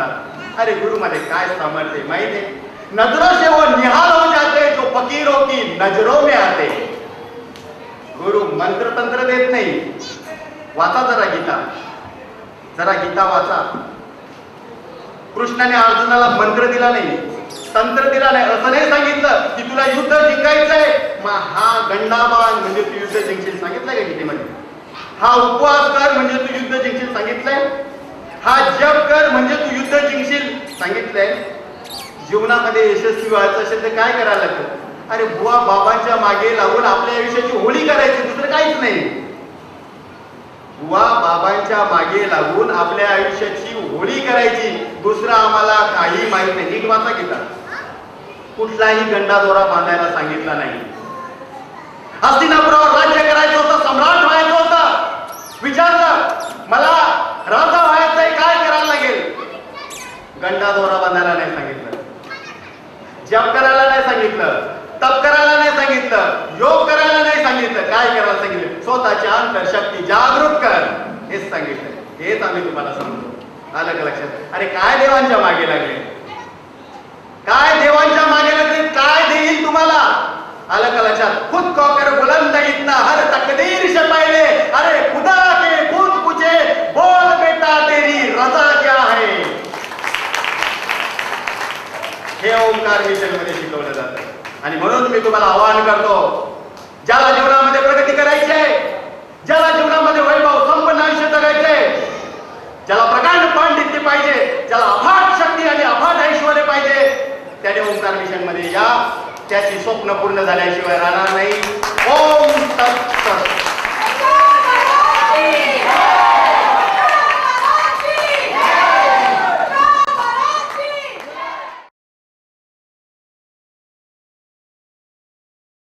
मानतात। अरे गुरु मध्ये काय सामर्थ्य माहिती है? नजरों से वो निहाल हो जाते जो फकीरों की नजरों में आते। गुरु मंत्र तंत्र देत नाही। वाचा जरा गीता वाचा। कृष्णाने अर्जुनाला मंत्र दिला नाही, तंत्र दिला नाही, असं नाही सांगितलं की तुला युद्ध जिंकायचंय मग हा गंडाबाण म्हणजे तू युद्ध जिंकशील सांगितलंय का गीतेमध्ये? हा उपवास कर म्हणजे तू युद्ध जिंकशील सांगितलंय? हा जप कर म्हणजे तू युद्ध जिंकशील सांगितलंय? जीवनामध्ये यशस्वी व्हायचं असेल तर काय करायला लागतं? अरे बुवा बाबांच्या मागे लागून आपल्या आयुष्याची होळी करायची, दुसरं काहीच नाही। बुवा बाबांच्या मागे लागून आपल्या आयुष्याची होळी करायची, दुसरं आम्हाला काही माहित नाही। नीट वाचा गीता। कुठलाही गंडा दोरा बांधायला सांगितला नाही। हस्तिनापुरावर राज्य करायचं होतं, सम्राट व्हायचं होतं, विचारलं मला राजा व्हायचंय काय करायला लागेल? गंडा दोरा बांधायला नाही सांगितलं, जप करायला नाही सांगितलं, तप करायला नाही सांगितलं, योग करायला नाही सांगितलं, काय करायला सांगितलं? स्वतःची अंतरशक्ती जागृत कर हेच सांगितलं। हेच आम्ही तुम्हाला सांगतो। आलं का लक्षात? अरे काय देवांच्या मागे लागले, काय देवांच्या मागे लागले, काय देईल तुम्हाला? आलं का लक्षात? खुद को कर बुलंद इतना हर तकदीर से पहले, अरे खुदा के खुद पूछे बोल बेटा तेरी रजा क्या है? हे ओंकार मिशन मध्ये शिकवलं जातं। आणि म्हणून मी तुम्हाला आवाहन करतो, ज्याला जीवनामध्ये प्रगती करायची आहे, ज्याला जीवनामध्ये वैभव संपन्न आयुष्य जगायचे, ज्याला प्रकांड पांडित्य पाहिजे, ज्याला अफाट शक्ती आणि अफाट ऐश्वर्य पाहिजे, त्याने ओंकार मिशन मध्ये या। त्याची स्वप्न पूर्ण झाल्याशिवाय राहणार नाही।